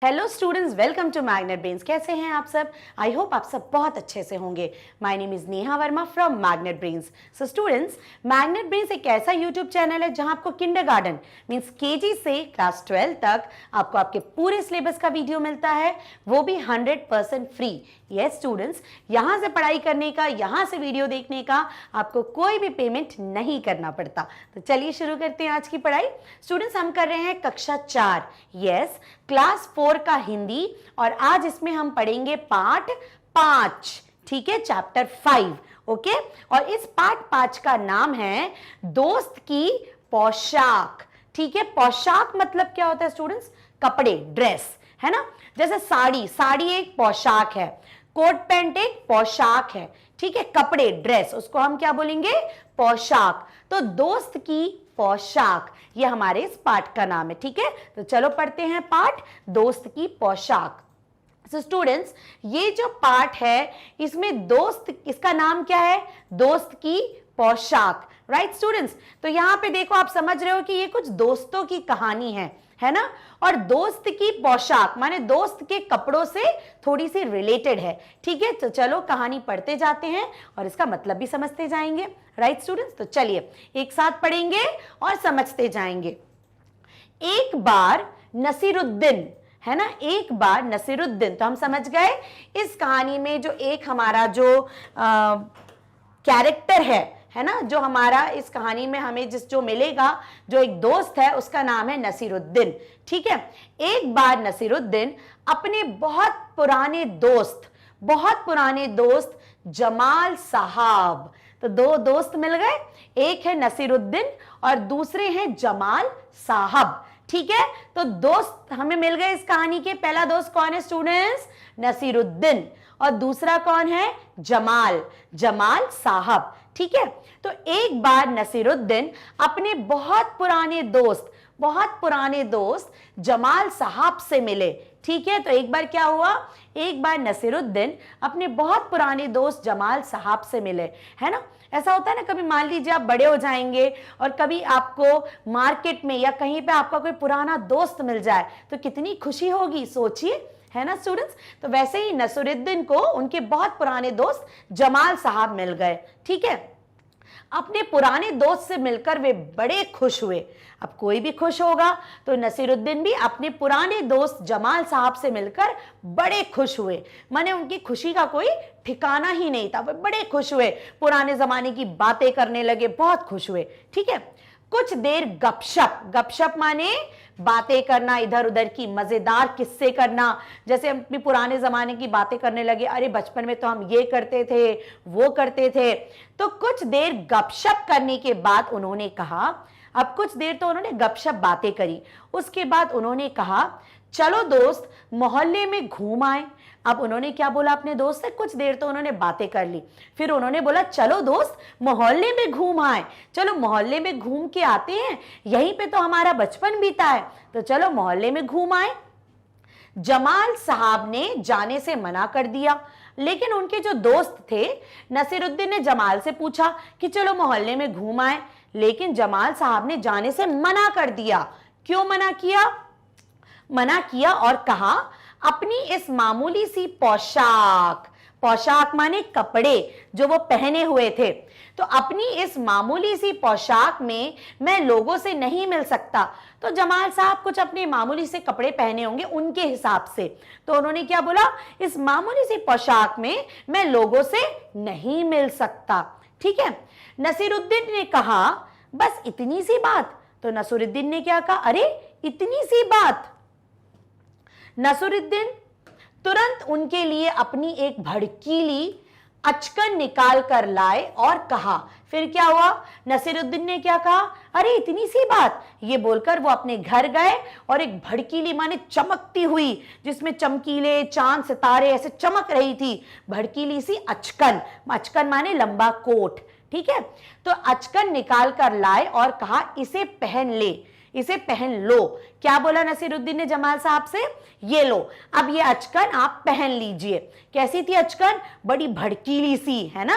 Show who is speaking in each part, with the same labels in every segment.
Speaker 1: Hello students, welcome to magnet brains. कैसे हैं आप सब? आई होप आप सब बहुत अच्छे से होंगे। My name is Neha Verma from magnet brains. So students, magnet brains एक ऐसा यूट्यूब चैनल है जहां आपको किंडरगार्टन मींस केजी से क्लास 12 तक आपको आपके पूरे सिलेबस का वीडियो मिलता है, वो भी 100% फ्री। यस स्टूडेंट्स, यहाँ से पढ़ाई करने का, यहाँ से वीडियो देखने का आपको कोई भी पेमेंट नहीं करना पड़ता। तो चलिए शुरू करते हैं आज की पढ़ाई। स्टूडेंट्स, हम कर रहे हैं कक्षा 4, यस क्लास 4 का हिंदी, और आज इसमें हम पढ़ेंगे पार्ट 5, ठीक है, चैप्टर 5, ओके। और इस पार्ट 5 का नाम है दोस्त की पोशाक, ठीक है। पोशाक मतलब क्या होता है स्टूडेंट्स? कपड़े, ड्रेस, है ना। जैसे साड़ी, साड़ी एक पोशाक है, कोट पैंट एक पोशाक है, ठीक है। कपड़े, ड्रेस, उसको हम क्या बोलेंगे? पोशाक। तो दोस्त की पोशाक, ये हमारे इस पाठ का नाम है, ठीक है। तो चलो पढ़ते हैं पाठ दोस्त की पोशाक। So स्टूडेंट्स, ये जो पाठ है इसमें दोस्त, इसका नाम क्या है? दोस्त की पोशाक, राइट स्टूडेंट्स। तो यहां पे देखो, आप समझ रहे हो कि ये कुछ दोस्तों की कहानी है ना। और दोस्त की पोशाक माने दोस्त के कपड़ों से थोड़ी सी रिलेटेड है, ठीक है। तो चलो कहानी पढ़ते जाते हैं और इसका मतलब भी समझते जाएंगे, राइट स्टूडेंट्स। तो चलिए एक साथ पढ़ेंगे और समझते जाएंगे। एक बार नसीरुद्दीन, है ना, एक बार नसीरुद्दीन, तो हम समझ गए इस कहानी में जो एक हमारा जो कैरेक्टर है ना, जो हमारा इस कहानी में हमें जो मिलेगा, जो एक दोस्त है, उसका नाम है नसीरुद्दीन, ठीक है। एक बार नसीरुद्दीन अपने बहुत पुराने दोस्त जमाल साहब, तो दो दोस्त मिल गए, एक है नसीरुद्दीन और दूसरे हैं जमाल साहब, ठीक है। तो दोस्त हमें मिल गए इस कहानी के। पहला दोस्त कौन है स्टूडेंट्स? नसीरुद्दीन, और दूसरा कौन है? जमाल साहब, ठीक है। तो एक बार नसीरुद्दीन अपने बहुत पुराने दोस्त जमाल साहब से मिले, ठीक है। तो एक बार क्या हुआ? एक बार नसीरुद्दीन अपने बहुत पुराने दोस्त जमाल साहब से मिले, है ना। ऐसा होता है ना, कभी मान लीजिए आप बड़े हो जाएंगे और कभी आपको मार्केट में या कहीं पे आपका कोई पुराना दोस्त मिल जाए तो कितनी खुशी होगी, सोचिए, है ना स्टूडेंट्स। तो वैसे ही नसीरुद्दीन को उनके बहुत पुराने दोस्त जमाल साहब मिल गए, ठीक है। अपने पुराने दोस्त से मिलकर वे बड़े खुश हुए। अब कोई भी खुश होगा, तो नसीरुद्दीन भी अपने पुराने दोस्त जमाल साहब से मिलकर बड़े खुश हुए। माने उनकी खुशी का कोई ठिकाना ही नहीं था, वे बड़े खुश हुए, पुराने जमाने की बातें करने लगे, बहुत खुश हुए, ठीक है। कुछ देर गपशप माने बातें करना, इधर उधर की मजेदार किस्से करना। जैसे हम अपनी पुराने जमाने की बातें करने लगे, अरे बचपन में तो हम ये करते थे, वो करते थे। तो कुछ देर गपशप करने के बाद उन्होंने कहा, अब कुछ देर तो उन्होंने गपशप बातें करी, उसके बाद उन्होंने कहा चलो दोस्त मोहल्ले में घूम आए। अब उन्होंने क्या बोला अपने दोस्त से? कुछ देर तो उन्होंने बातें कर ली, फिर उन्होंने बोला चलो दोस्त मोहल्ले में घूम आए, चलो मोहल्ले में घूम के आते हैं, यहीं पे तो हमारा बचपन बीता है, तो चलो मोहल्ले में घूम आए। जमाल साहब ने जाने से मना कर दिया, लेकिन उनके जो दोस्त थे नसीरुद्दीन ने जमाल से पूछा कि चलो मोहल्ले में घूम आए, लेकिन जमाल साहब ने जाने से मना कर दिया। क्यों मना किया? मना किया और कहा अपनी इस मामूली सी पोशाक माने कपड़े जो वो पहने हुए थे, तो अपनी इस मामूली सी पोशाक में मैं लोगों से नहीं मिल सकता। तो जमाल साहब कुछ अपने मामूली से कपड़े पहने होंगे उनके हिसाब से, तो उन्होंने क्या बोला? इस मामूली सी पोशाक में मैं लोगों से नहीं मिल सकता, ठीक है। नसीरुद्दीन ने कहा बस इतनी सी बात? तो नसीरुद्दीन ने क्या कहा? अरे इतनी सी बात? नसीरुद्दीन तुरंत उनके लिए अपनी एक भड़कीली अचकन निकाल कर लाए और कहा, फिर क्या हुआ? नसीरुद्दीन ने क्या कहा? अरे इतनी सी बात? ये बोलकर वो अपने घर गए और एक भड़कीली माने चमकती हुई, जिसमें चमकीले चांद सितारे ऐसे चमक रही थी, भड़कीली सी अचकन माने लंबा कोट, ठीक है। तो अचकन निकाल कर लाए और कहा इसे पहन ले, इसे पहन लो। क्या बोला नसीरुद्दीन ने जमाल साहब से? ये लो, अब ये अचकन आप पहन लीजिए। कैसी थी अचकन? बड़ी भड़कीली सी, है ना।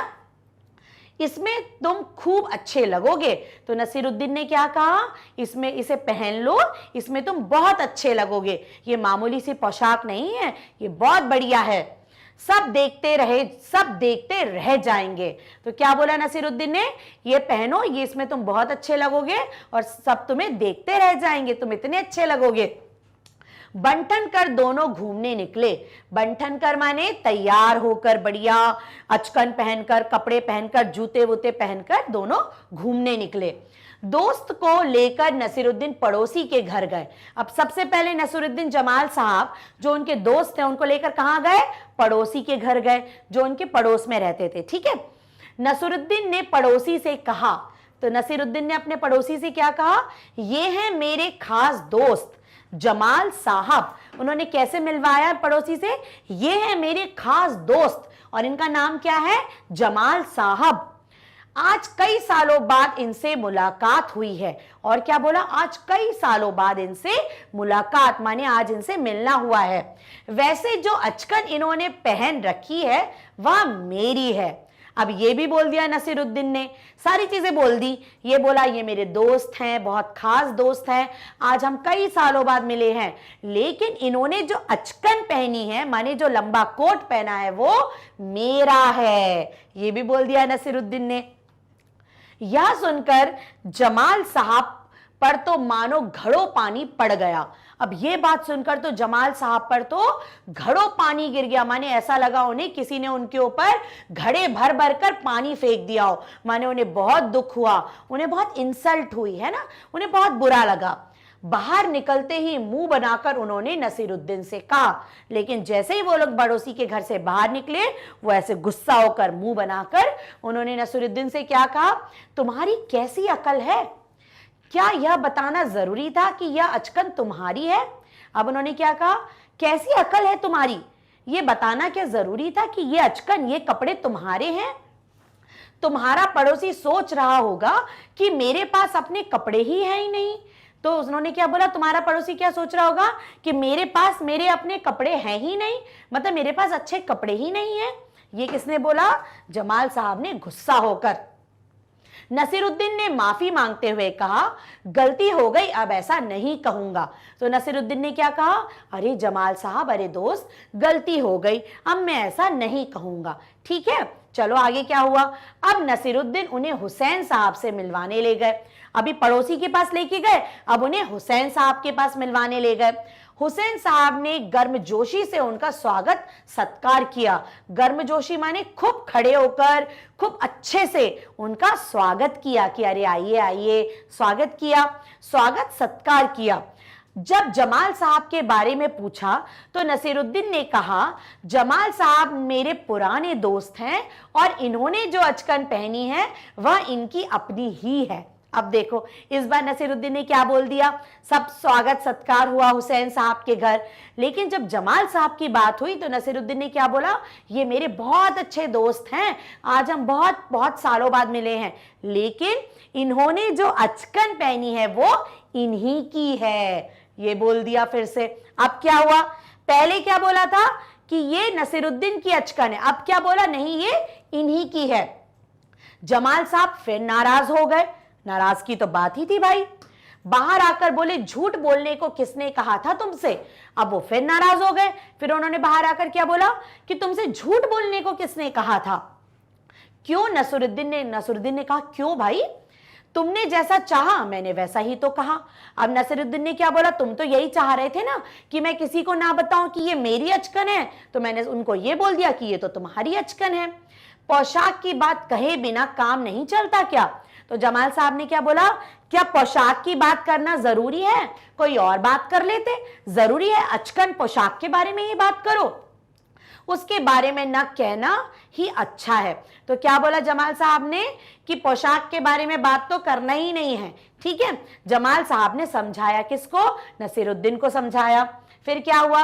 Speaker 1: इसमें तुम खूब अच्छे लगोगे। तो नसीरुद्दीन ने क्या कहा, इसमें इसे पहन लो, इसमें तुम बहुत अच्छे लगोगे, ये मामूली सी पोशाक नहीं है, ये बहुत बढ़िया है, सब देखते रह जाएंगे। तो क्या बोला नसीरुद्दीन ने, ये पहनो, ये इसमें तुम बहुत अच्छे लगोगे और सब तुम्हें देखते रह जाएंगे, तुम इतने अच्छे लगोगे। बंठन कर दोनों घूमने निकले। बंठन कर माने तैयार होकर, बढ़िया अचकन पहनकर, कपड़े पहनकर, जूते वूते पहनकर दोनों घूमने निकले। दोस्त को लेकर नसीरुद्दीन पड़ोसी के घर गए। अब सबसे पहले नसीरुद्दीन जमाल साहब जो उनके दोस्त हैं उनको लेकर कहां गए, पड़ोसी के घर गए जो उनके पड़ोस में रहते थे। ठीक है, नसीरुद्दीन ने पड़ोसी से कहा, तो नसीरुद्दीन ने अपने पड़ोसी से क्या कहा, ये हैं मेरे खास दोस्त जमाल साहब। उन्होंने कैसे मिलवाया पड़ोसी से, ये है मेरे खास दोस्त और इनका नाम क्या है, जमाल साहब। आज कई सालों बाद इनसे मुलाकात हुई है। और क्या बोला, आज कई सालों बाद इनसे मुलाकात माने आज इनसे मिलना हुआ है। वैसे जो अचकन इन्होंने पहन रखी है वह मेरी है। अब ये भी बोल दिया नसीरुद्दीन ने, सारी चीजें बोल दी। ये बोला ये मेरे दोस्त हैं, बहुत खास दोस्त हैं, आज हम कई सालों बाद मिले हैं, लेकिन इन्होंने जो अचकन पहनी है माने जो लंबा कोट पहना है वो मेरा है, ये भी बोल दिया नसीरुद्दीन ने। यह सुनकर जमाल साहब पर तो मानो घड़ों पानी पड़ गया। अब ये बात सुनकर तो जमाल साहब पर तो घड़ों पानी गिर गया, माने ऐसा लगा उन्हें किसी ने उनके ऊपर घड़े भर भर कर पानी फेंक दिया हो। माने उन्हें बहुत दुख हुआ, उन्हें बहुत इंसल्ट हुई है ना, उन्हें बहुत बुरा लगा। बाहर निकलते ही मुंह बनाकर उन्होंने नसीरुद्दीन से कहा, लेकिन जैसे ही वो लोग पड़ोसी के घर से बाहर निकले वो ऐसे गुस्सा होकर मुंह बनाकर उन्होंने नसीरुद्दीन से क्या कहा, तुम्हारी कैसी अकल है, क्या यह बताना जरूरी था कि यह अचकन तुम्हारी है। अब उन्होंने क्या कहा, कैसी अकल है तुम्हारी, यह बताना क्या जरूरी था कि यह अचकन, ये कपड़े तुम्हारे हैं। तुम्हारा पड़ोसी सोच रहा होगा कि मेरे पास अपने कपड़े ही हैं ही नहीं। तो उन्होंने क्या बोला, तुम्हारा पड़ोसी क्या सोच रहा होगा कि मेरे पास मेरे अपने कपड़े हैं ही नहीं, मतलब मेरे पास अच्छे कपड़े ही नहीं है। ये किसने बोला, जमाल साहब ने गुस्सा होकर। नसीरुद्दीन ने माफी मांगते हुए कहा, गलती हो गई, अब ऐसा नहीं कहूंगा। तो नसीरुद्दीन ने क्या कहा, अरे जमाल साहब, अरे दोस्त, गलती हो गई, अब मैं ऐसा नहीं कहूंगा। ठीक है, चलो आगे क्या हुआ। अब नसीरुद्दीन उन्हें हुसैन साहब से मिलवाने ले गए। अभी पड़ोसी के पास लेके गए, अब उन्हें हुसैन साहब के पास मिलवाने ले गए। हुसैन साहब ने गर्मजोशी से उनका स्वागत सत्कार किया। गर्मजोशी माने खूब खड़े होकर खूब अच्छे से उनका स्वागत किया कि अरे आइए आइए, स्वागत किया, स्वागत सत्कार किया। जब जमाल साहब के बारे में पूछा तो नसीरुद्दीन ने कहा, जमाल साहब मेरे पुराने दोस्त हैं और इन्होंने जो अचकन पहनी है वह इनकी अपनी ही है। अब देखो इस बार नसीरुद्दीन ने क्या बोल दिया, सब स्वागत सत्कार हुआ हुसैन साहब के घर, लेकिन जब जमाल साहब की बात हुई तो नसीरुद्दीन ने क्या बोला, ये मेरे बहुत अच्छे दोस्त हैं, आज हम बहुत बहुत सालों बाद मिले हैं, लेकिन इन्होंने जो अचकन पहनी है वो इन्हीं की है, ये बोल दिया फिर से। अब क्या हुआ, पहले क्या बोला था कि ये नसीरुद्दीन की अचकन है, अब क्या बोला, नहीं ये इन्हीं की है। जमाल साहब फिर नाराज हो गए। नाराजगी तो बात ही थी भाई, बाहर आकर बोले, झूठ बोलने को किसने कहा था तुमसे। अब वो फिर नाराज हो गए। फिर उन्होंने बाहर आकर क्या बोला कि तुमसे झूठ बोलने को किसने कहा था। क्यों, नसीरुद्दीन ने कहा, क्यों भाई, तुमने जैसा चाहा मैंने वैसा ही तो कहा। अब नसीरुद्दीन ने क्या बोला, तुम तो यही चाह रहे थे ना कि मैं किसी को ना बताऊं कि ये मेरी अचकन है, तो मैंने उनको ये बोल दिया कि ये तो तुम्हारी अचकन है। पोशाक की बात कहे बिना काम नहीं चलता क्या। तो जमाल साहब ने क्या बोला, क्या पोशाक की बात करना जरूरी है, कोई और बात कर लेते, जरूरी है अचकन पोशाक के बारे में ही बात करो, उसके बारे में न कहना ही अच्छा है। तो क्या बोला जमाल साहब ने कि पोशाक के बारे में बात तो करना ही नहीं है। ठीक है, जमाल साहब ने समझाया, किसको, नसीरुद्दीन को समझाया। फिर क्या हुआ,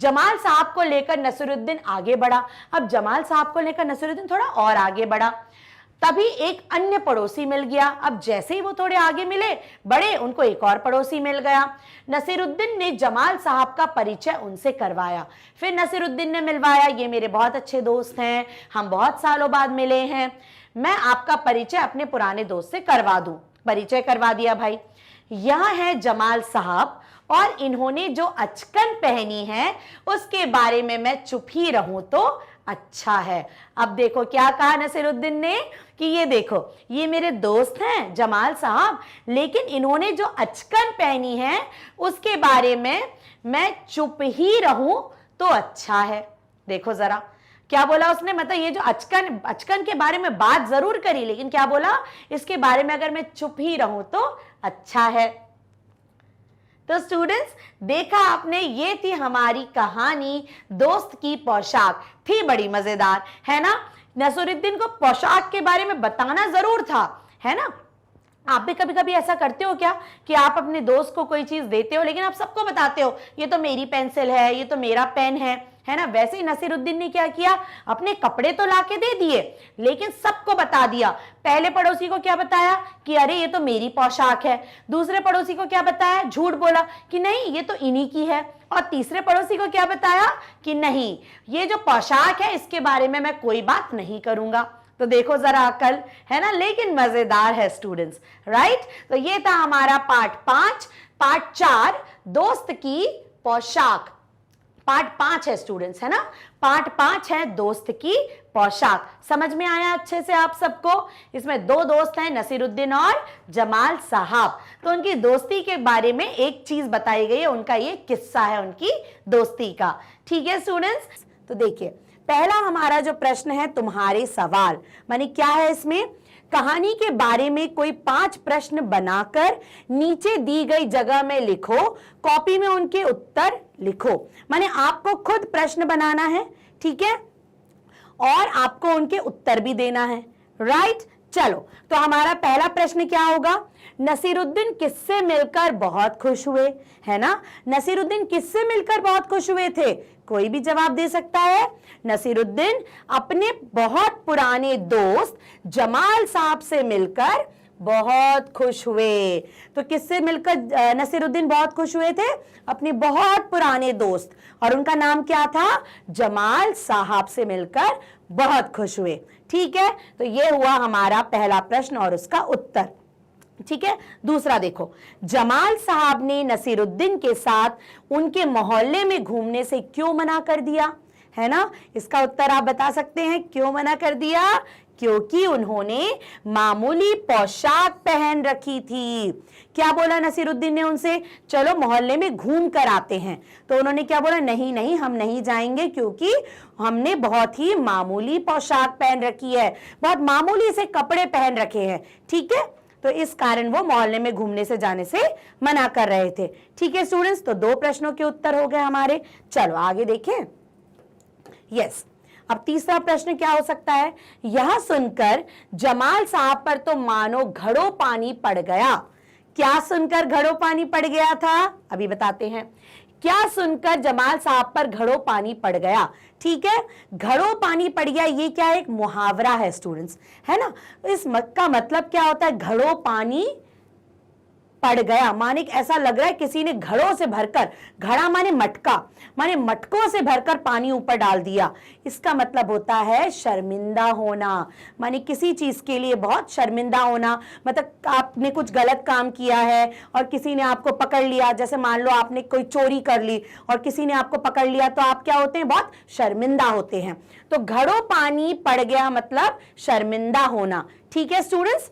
Speaker 1: जमाल साहब को लेकर नसीरुद्दीन आगे बढ़ा। अब जमाल साहब को लेकर नसीरुद्दीन थोड़ा और आगे बढ़ा, तभी एक अन्य पड़ोसी मिल गया। अब जैसे ही वो थोड़े आगे मिले बड़े, उनको एक और पड़ोसी मिल गया। नसीरुद्दीन ने जमाल साहब का परिचय उनसे करवाया। फिर नसीरुद्दीन ने मिलवाया, ये मेरे बहुत अच्छे दोस्त हैं, हम बहुत सालों बाद मिले हैं, मैं आपका परिचय अपने पुराने दोस्त से करवा दूं। परिचय करवा दिया भाई। यह है जमाल साहब और इन्होंने जो अचकन पहनी है उसके बारे में मैं चुप ही रहूं तो अच्छा है। अब देखो क्या कहा नसीरुद्दीन ने कि ये देखो, ये मेरे दोस्त हैं जमाल साहब, लेकिन इन्होंने जो अचकन पहनी है उसके बारे में मैं चुप ही रहूं तो अच्छा है। देखो जरा क्या बोला उसने, मतलब ये जो अचकन के बारे में बात जरूर करी, लेकिन क्या बोला, इसके बारे में अगर मैं चुप ही रहूं तो अच्छा है। तो स्टूडेंट्स देखा आपने, ये थी हमारी कहानी दोस्त की पोशाक। थी बड़ी मजेदार, है ना। नसीरुद्दीन को पोशाक के बारे में बताना जरूर था, है ना। आप भी कभी कभी ऐसा करते हो क्या कि आप अपने दोस्त को कोई चीज देते हो लेकिन आप सबको बताते हो ये तो मेरी पेंसिल है, ये तो मेरा पेन है ना। वैसे ही नसीरुद्दीन ने क्या किया, अपने कपड़े तो लाके दे दिए लेकिन सबको बता दिया। पहले पड़ोसी को क्या बताया कि अरे ये तो मेरी पोशाक है, दूसरे पड़ोसी को क्या बताया, झूठ बोला कि नहीं ये तो इन्हीं की है, और तीसरे पड़ोसी को क्या बताया कि नहीं ये जो पोशाक है इसके बारे में मैं कोई बात नहीं करूंगा। तो देखो जरा अकल, है ना, लेकिन मजेदार है स्टूडेंट्स, राइट। तो ये था हमारा पार्ट 5। पार्ट 4 दोस्त की पोशाक, पार्ट 5 है स्टूडेंट्स, है ना। पार्ट 5 है दोस्त की पोशाक। समझ में आया अच्छे से आप सबको। इसमें 2 दोस्त हैं, नसीरुद्दीन और जमाल साहब। तो उनकी दोस्ती के बारे में एक चीज बताई गई है, उनका ये किस्सा है उनकी दोस्ती का। ठीक है स्टूडेंट्स, तो देखिए पहला हमारा जो प्रश्न है तुम्हारे सवाल, माने क्या है इसमें, कहानी के बारे में कोई 5 प्रश्न बनाकर नीचे दी गई जगह में लिखो, कॉपी में उनके उत्तर लिखो। माने आपको खुद प्रश्न बनाना है, ठीक है, और आपको उनके उत्तर भी देना है, राइट। चलो तो हमारा पहला प्रश्न क्या होगा, नसीरुद्दीन किससे मिलकर बहुत खुश हुए, है ना। नसीरुद्दीन किससे मिलकर बहुत खुश हुए थे, कोई भी जवाब दे सकता है। नसीरुद्दीन अपने बहुत पुराने दोस्त जमाल साहब से मिलकर बहुत खुश हुए। तो किससे मिलकर नसीरुद्दीन बहुत खुश हुए थे, अपने बहुत पुराने दोस्त, और उनका नाम क्या था, जमाल साहब से मिलकर बहुत खुश हुए। ठीक है, तो ये हुआ हमारा पहला प्रश्न और उसका उत्तर। ठीक है, दूसरा देखो, जमाल साहब ने नसीरुद्दीन के साथ उनके मोहल्ले में घूमने से क्यों मना कर दिया, है ना। इसका उत्तर आप बता सकते हैं, क्यों मना कर दिया, क्योंकि उन्होंने मामूली पोशाक पहन रखी थी। क्या बोला नसीरुद्दीन ने उनसे, चलो मोहल्ले में घूम कर आते हैं, तो उन्होंने क्या बोला, नहीं नहीं हम नहीं जाएंगे क्योंकि हमने बहुत ही मामूली पोशाक पहन रखी है, बहुत मामूली से कपड़े पहन रखे हैं। ठीक है, तो इस कारण वो मोहल्ले में घूमने से जाने से मना कर रहे थे। ठीक है स्टूडेंट्स, तो 2 प्रश्नों के उत्तर हो गए हमारे। चलो आगे देखें। यस, अब तीसरा प्रश्न क्या हो सकता है, यह सुनकर जमाल साहब पर तो मानो घड़ों पानी पड़ गया। क्या सुनकर घड़ों पानी पड़ गया था, अभी बताते हैं। क्या सुनकर जमाल साहब पर घड़ों पानी पड़ गया। ठीक है, घड़ों पानी पड़ गया, ये क्या है, एक मुहावरा है स्टूडेंट्स, है ना। इस का मतलब क्या होता है, घड़ों पानी पड़ गया माने ऐसा लग रहा है किसी ने घड़ों से भरकर, घड़ा माने मटका, माने मटकों से भरकर पानी ऊपर डाल दिया। इसका मतलब होता है शर्मिंदा होना, माने किसी चीज के लिए बहुत शर्मिंदा होना। मतलब आपने कुछ गलत काम किया है और किसी ने आपको पकड़ लिया, जैसे मान लो आपने कोई चोरी कर ली और किसी ने आपको पकड़ लिया, तो आप क्या होते हैं, बहुत शर्मिंदा होते हैं। तो घड़ों पानी पड़ गया मतलब शर्मिंदा होना। ठीक है स्टूडेंट्स,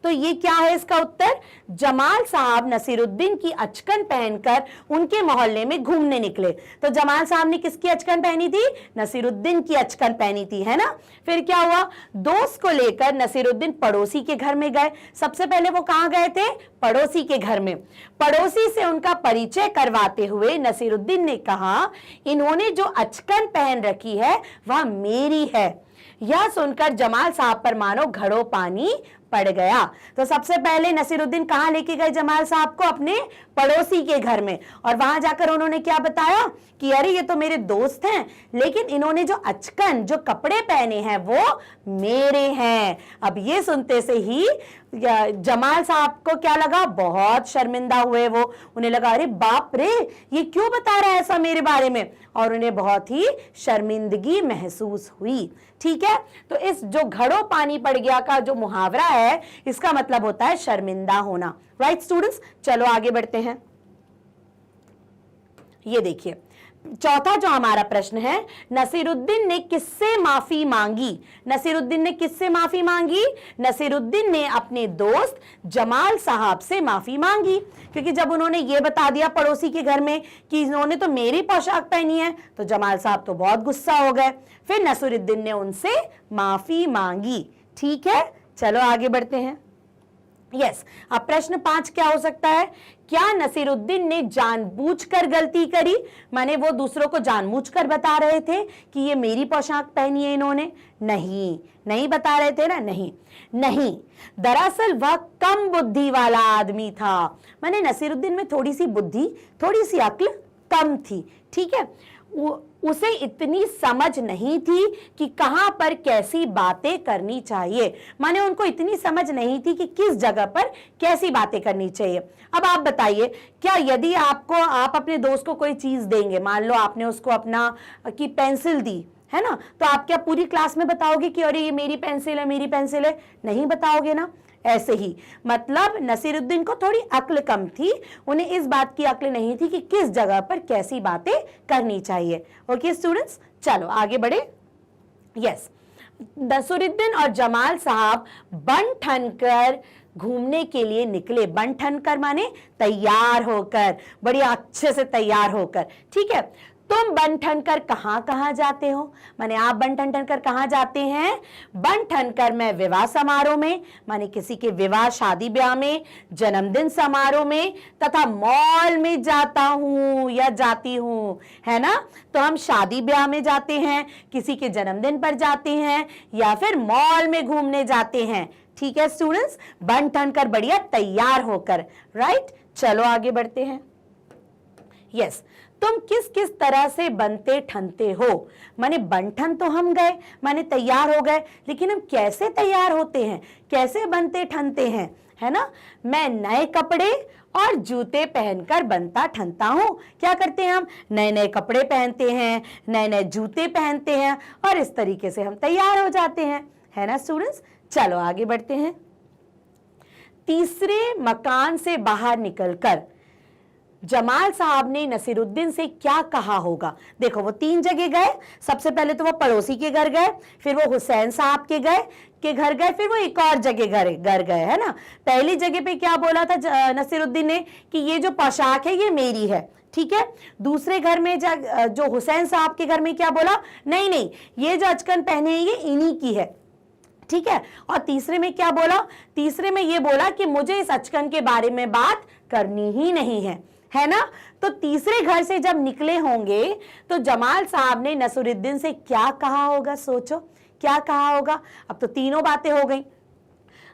Speaker 1: तो ये क्या है इसका उत्तर, जमाल साहब नसीरुद्दीन की अचकन पहनकर उनके मोहल्ले में घूमने निकले। तो जमाल साहब ने किसकी अचकन पहनी थी, नसीरुद्दीन की अचकन पहनी थी, है ना। फिर क्या हुआ, दोस्त को लेकर नसीरुद्दीन पड़ोसी के घर में गए। सबसे पहले वो कहां गए थे, पड़ोसी के घर में। पड़ोसी से उनका परिचय करवाते हुए नसीरुद्दीन ने कहा, इन्होंने जो अचकन पहन रखी है वह मेरी है। यह सुनकर जमाल साहब पर मानो घड़ों पानी पड़ गया। तो सबसे पहले नसीरुद्दीन कहाँ लेके गए जमाल साहब को? अपने पड़ोसी के घर में, और वहां जाकर उन्होंने क्या बताया कि अरे ये तो मेरे दोस्त हैं, लेकिन इन्होंने जो अचकन जो कपड़े पहने हैं वो मेरे हैं। अब ये सुनते से ही जमाल साहब को क्या लगा? बहुत शर्मिंदा हुए वो। उन्हें लगा अरे बाप रे, ये क्यों बता रहा है ऐसा मेरे बारे में, और उन्हें बहुत ही शर्मिंदगी महसूस हुई। ठीक है, तो इस जो घड़ों पानी पड़ गया का जो मुहावरा है, इसका मतलब होता है शर्मिंदा होना। राइट स्टूडेंट्स, चलो आगे बढ़ते हैं। ये देखिए चौथा जो हमारा प्रश्न है, नसीरुद्दीन ने किससे माफी मांगी? नसीरुद्दीन ने किससे माफी मांगी? नसीरुद्दीन ने अपने दोस्त जमाल साहब से माफी मांगी, क्योंकि जब उन्होंने ये बता दिया पड़ोसी के घर में कि इन्होंने तो मेरी पोशाक पहनी है, तो जमाल साहब तो बहुत गुस्सा हो गए। फिर नसीरुद्दीन ने उनसे माफी मांगी। ठीक है, चलो आगे बढ़ते हैं। यस, अब प्रश्न 5 क्या हो सकता है? क्या नसीरुद्दीन ने जानबूझकर गलती करी? माने वो दूसरों को जानबूझकर बता रहे थे कि ये मेरी पोशाक पहनी है इन्होंने? नहीं, नहीं बता रहे थे ना, नहीं नहीं, दरअसल वह कम बुद्धि वाला आदमी था। माने नसीरुद्दीन में थोड़ी सी बुद्धि, थोड़ी सी अक्ल कम थी। ठीक है, उसे इतनी समझ नहीं थी कि कहां पर कैसी बातें करनी चाहिए। माने उनको इतनी समझ नहीं थी कि किस जगह पर कैसी बातें करनी चाहिए। अब आप बताइए, क्या यदि आप अपने दोस्त को कोई चीज देंगे, मान लो आपने उसको अपना की पेंसिल दी है ना, तो आप क्या पूरी क्लास में बताओगे कि अरे ये मेरी पेंसिल है, मेरी पेंसिल है? नहीं बताओगे ना। ऐसे ही मतलब नसीरुद्दीन को थोड़ी अक्ल कम थी, उन्हें इस बात की अक्ल नहीं थी कि किस जगह पर कैसी बातें करनी चाहिए। ओके स्टूडेंट्स, चलो आगे बढ़े। यस, नसीरुद्दीन और जमाल साहब बन ठन कर घूमने के लिए निकले। बन ठन कर माने तैयार होकर, बड़ी अच्छे से तैयार होकर। ठीक है, तुम बन ठन कर कहां जाते हो? माने आप बन ठन कर कहां जाते हैं? बन ठन कर मैं विवाह समारोह में, माने किसी के विवाह शादी ब्याह में, जन्मदिन समारोह में तथा मॉल में जाता हूं या जाती हूं, है ना। तो हम शादी ब्याह में जाते हैं, किसी के जन्मदिन पर जाते हैं, या फिर मॉल में घूमने जाते हैं। ठीक है स्टूडेंट्स, बन ठन कर बढ़िया तैयार होकर। राइट, चलो आगे बढ़ते हैं। यस, तुम किस किस तरह से बनते ठनते हो? माने बंठन तो हम गए, माने तैयार हो गए, लेकिन हम कैसे तैयार होते हैं, कैसे बनते ठनते हैं, है ना। मैं नए कपड़े और जूते पहनकर बनता ठनता हूं। क्या करते हैं हम? नए नए कपड़े पहनते हैं, नए नए जूते पहनते हैं, और इस तरीके से हम तैयार हो जाते हैं, है ना स्टूडेंट्स। चलो आगे बढ़ते हैं। तीसरे मकान से बाहर निकलकर जमाल साहब ने नसीरुद्दीन से क्या कहा होगा? देखो वो 3 जगह गए। सबसे पहले तो वो पड़ोसी के घर गए, फिर वो हुसैन साहब के घर गए, फिर वो एक और जगह घर गए, है ना। पहली जगह पे क्या बोला था नसीरुद्दीन ने कि ये जो पोशाक है ये मेरी है। ठीक है, दूसरे घर में जो हुसैन साहब के घर में क्या बोला? नहीं नहीं, ये जो अचकन पहने हैं ये इन्हीं की है। ठीक है, और तीसरे में क्या बोला? तीसरे में ये बोला कि मुझे इस अचकन के बारे में बात करनी ही नहीं है ना। तो तीसरे घर से जब निकले होंगे तो जमाल साहब ने नसीरुद्दीन से क्या कहा होगा? सोचो क्या कहा होगा। अब तो तीनों बातें हो गई।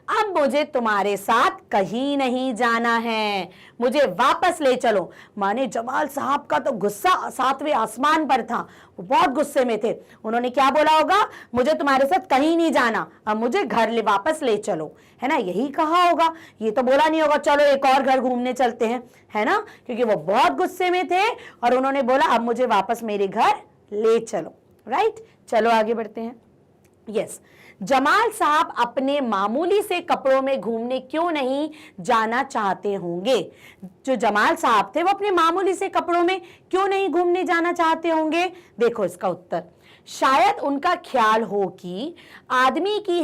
Speaker 1: अब मुझे तुम्हारे साथ कहीं नहीं जाना है, मुझे वापस ले चलो। माने जमाल साहब का तो गुस्सा 7वें आसमान पर था, वो बहुत गुस्से में थे। उन्होंने क्या बोला होगा? मुझे तुम्हारे साथ कहीं नहीं जाना, अब मुझे घर वापस ले चलो, है ना। यही कहा होगा, ये तो बोला नहीं होगा चलो एक और घर घूमने चलते हैं, है ना, क्योंकि वो बहुत गुस्से में थे और उन्होंने बोला अब मुझे वापस मेरे घर ले चलो। राइट, चलो आगे बढ़ते हैं। यस, जमाल साहब अपने मामूली से कपड़ों में घूमने क्यों नहीं जाना चाहते होंगे? जो जमाल साहब थे वो अपने मामूली से कपड़ों में क्यों नहीं घूमने जाना चाहते होंगे? देखो इसका उत्तर, शायद उनका ख्याल हो कि आदमी की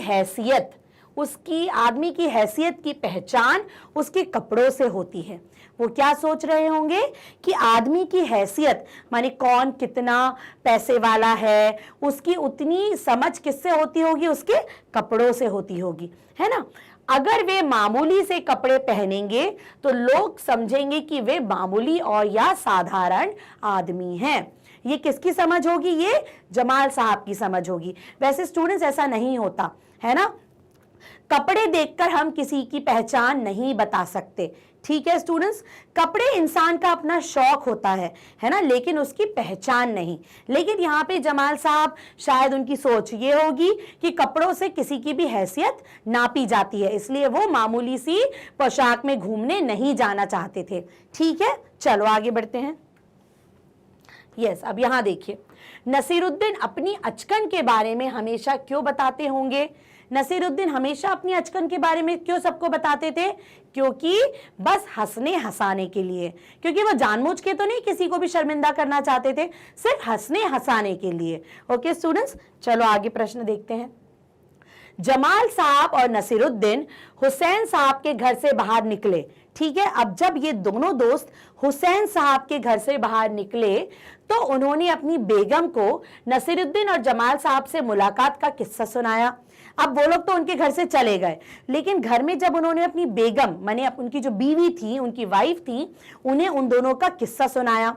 Speaker 1: हैसियत की पहचान उसके कपड़ों से होती है। वो क्या सोच रहे होंगे कि आदमी की हैसियत माने कौन कितना पैसे वाला है, उसकी उतनी समझ किससे होती होगी? उसके कपड़ों से होती होगी, है ना। अगर वे मामूली से कपड़े पहनेंगे तो लोग समझेंगे कि वे मामूली और या साधारण आदमी हैं। ये किसकी समझ होगी? ये जमाल साहब की समझ होगी। वैसे स्टूडेंट्स ऐसा नहीं होता, है ना। कपड़े देखकर हम किसी की पहचान नहीं बता सकते। ठीक है स्टूडेंट्स, कपड़े इंसान का अपना शौक होता है ना, लेकिन उसकी पहचान नहीं। लेकिन यहाँ पे जमाल साहब शायद उनकी सोच ये होगी कि कपड़ों से किसी की भी हैसियत नापी जाती है, इसलिए वो मामूली सी पोशाक में घूमने नहीं जाना चाहते थे। ठीक है, चलो आगे बढ़ते हैं। यस, अब यहां देखिए, नसीरुद्दीन अपनी अचकन के बारे में हमेशा क्यों बताते होंगे? नसीरुद्दीन हमेशा अपनी अचकन के बारे में क्यों सबको बताते थे? क्योंकि बस हंसने हंसाने के लिए, क्योंकि वो जानबूझ के तो नहीं किसी को भी शर्मिंदा करना चाहते थे, सिर्फ हंसने हंसाने के लिए। ओके स्टूडेंट्स, चलो आगे प्रश्न देखते हैं। जमाल साहब और नसीरुद्दीन हुसैन साहब के घर से बाहर निकले। ठीक है, अब जब ये दोनों दोस्त हुसैन साहब के घर से बाहर निकले तो उन्होंने अपनी बेगम को नसीरुद्दीन और जमाल साहब से मुलाकात का किस्सा सुनाया। अब वो लोग तो उनके घर से चले गए, लेकिन घर में जब उन्होंने अपनी बेगम माने उनकी जो बीवी थी, उनकी वाइफ थी, उन्हें उन दोनों का किस्सा सुनाया।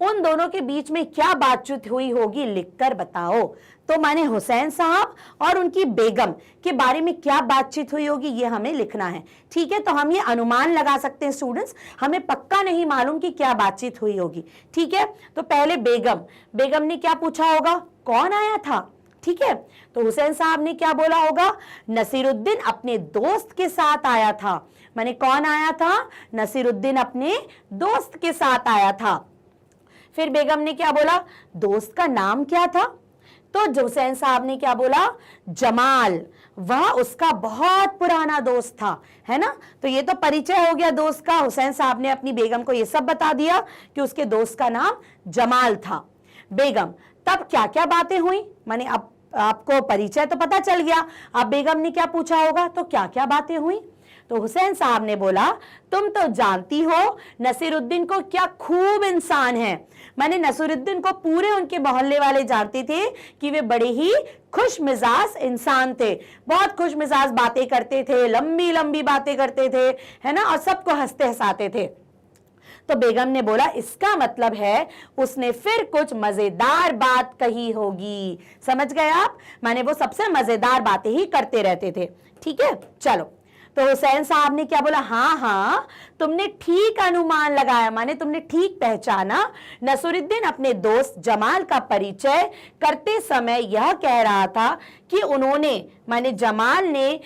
Speaker 1: उन दोनों के बीच में क्या बातचीत हुई होगी, लिखकर बताओ। तो माने हुसैन साहब और उनकी बेगम के बारे में क्या बातचीत हुई होगी, ये हमें लिखना है। ठीक है, तो हम ये अनुमान लगा सकते हैं स्टूडेंट्स, हमें पक्का नहीं मालूम कि क्या बातचीत हुई होगी। ठीक है, तो पहले बेगम ने क्या पूछा होगा, कौन आया था? ठीक है, तो हुसैन साहब ने क्या बोला होगा, नसीरुद्दीन अपने दोस्त के साथ आया था। माने कौन आया था? नसीरुद्दीन अपने दोस्त के साथ आया था। फिर बेगम ने क्या बोला, दोस्त का नाम क्या था? तो हुसैन साहब ने क्या बोला, जमाल, वह उसका बहुत पुराना दोस्त था, है ना। तो ये तो परिचय हो गया दोस्त का। हुसैन साहब ने अपनी बेगम को ये सब बता दिया कि उसके दोस्त का नाम जमाल था। बेगम, तब क्या क्या बातें हुई? माने अब आपको परिचय तो पता चल गया, अब बेगम ने क्या पूछा होगा, तो क्या क्या बातें हुई? तो हुसैन साहब ने बोला, तुम तो जानती हो नसीरुद्दीन को क्या खूब इंसान है। माने नसीरुद्दीन को पूरे उनके मोहल्ले वाले जानते थे कि वे बड़े ही खुश मिजाज इंसान थे, बहुत खुश मिजाज बातें करते थे, लंबी लंबी बातें करते थे, है ना, और सबको हंसते हंसाते थे। तो बेगम ने बोला, इसका मतलब है उसने फिर कुछ मजेदार बात कही होगी। समझ गए आप? माने वो सबसे मजेदार बातें ही करते रहते थे। ठीक है, चलो। तो हुसैन साहब ने क्या बोला, हाँ हाँ तुमने ठीक अनुमान लगाया, माने तुमने ठीक पहचाना। नसीरुद्दीन अपने दोस्त जमाल का परिचय करते समय यह कह रहा था कि उन्होंने माने जमाल ने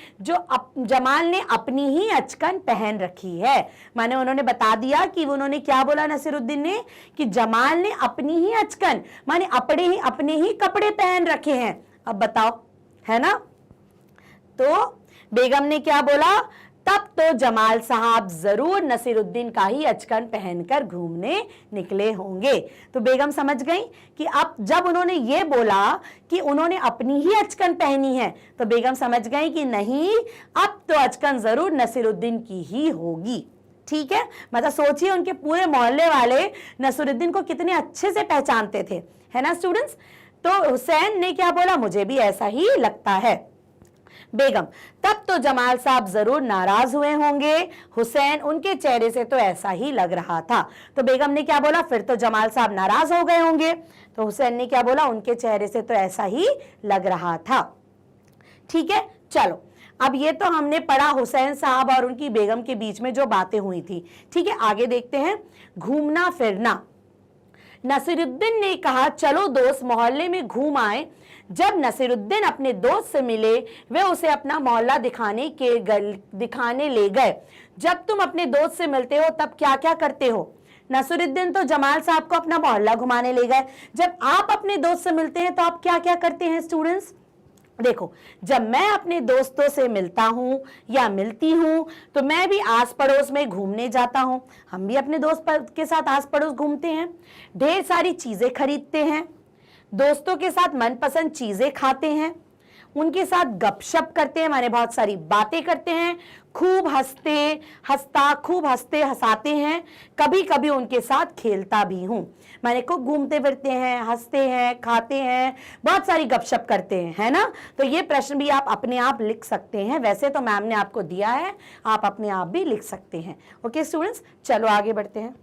Speaker 1: अपनी ही अचकन पहन रखी है। माने उन्होंने बता दिया कि उन्होंने क्या बोला, नसीरुद्दीन ने, कि जमाल ने अपनी ही अचकन माने अपने ही कपड़े पहन रखे हैं। अब बताओ, है ना। तो बेगम ने क्या बोला, तब तो जमाल साहब जरूर नसीरुद्दीन का ही अचकन पहनकर घूमने निकले होंगे। तो बेगम समझ गई कि अब जब उन्होंने ये बोला कि उन्होंने अपनी ही अचकन पहनी है, तो बेगम समझ गई कि नहीं, अब तो अचकन जरूर नसीरुद्दीन की ही होगी। ठीक है, मतलब सोचिए उनके पूरे मोहल्ले वाले नसीरुद्दीन को कितने अच्छे से पहचानते थे, है ना स्टूडेंट्स। तो हुसैन ने क्या बोला, मुझे भी ऐसा ही लगता है। बेगम, तब तो जमाल साहब जरूर नाराज हुए होंगे, हुसैन, उनके चेहरे से तो ऐसा ही लग रहा था। तो बेगम ने क्या बोला, फिर तो जमाल साहब नाराज हो गए होंगे। तो हुसैन ने क्या बोला, उनके चेहरे से तो ऐसा ही लग रहा था। ठीक है, चलो। अब ये तो हमने पढ़ा हुसैन साहब और उनकी बेगम के बीच में जो बातें हुई थी। ठीक है, आगे देखते हैं। घूमना फिरना। नसीरुद्दीन ने कहा, चलो दोस्त मोहल्ले में घूम आए। जब नसीरुद्दीन अपने दोस्त से मिले, वे उसे अपना मोहल्ला दिखाने ले गए। जब तुम अपने दोस्त से मिलते हो तब क्या क्या करते हो? नसीरुद्दीन तो जमाल साहब को अपना मोहल्ला घुमाने ले गए। जब आप अपने दोस्त से मिलते हैं तो आप क्या क्या करते हैं स्टूडेंट्स? देखो, जब मैं अपने दोस्तों से मिलता हूं या मिलती हूं तो मैं भी आस पड़ोस में घूमने जाता हूं। हम भी अपने दोस्त के साथ आस पड़ोस घूमते हैं, ढेर सारी चीजें खरीदते हैं, दोस्तों के साथ मनपसंद चीजें खाते हैं, उनके साथ गपशप करते हैं, माने बहुत सारी बातें करते हैं, खूब हंसते हंसाते हैं, कभी कभी उनके साथ खेलता भी हूं। माने खूब घूमते फिरते हैं, हंसते हैं, खाते हैं, बहुत सारी गपशप करते हैं, है ना। तो ये प्रश्न भी आप अपने आप लिख सकते हैं, वैसे तो मैम ने आपको दिया है, आप अपने आप भी लिख सकते हैं। ओके स्टूडेंट्स, चलो आगे बढ़ते हैं।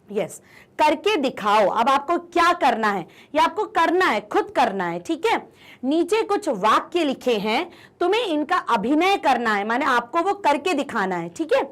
Speaker 1: यस, करके दिखाओ। अब आपको क्या करना है, ये आपको करना है, खुद करना है, ठीक है। नीचे कुछ वाक्य लिखे हैं, तुम्हें इनका अभिनय करना है, माने आपको वो करके दिखाना है, ठीक है।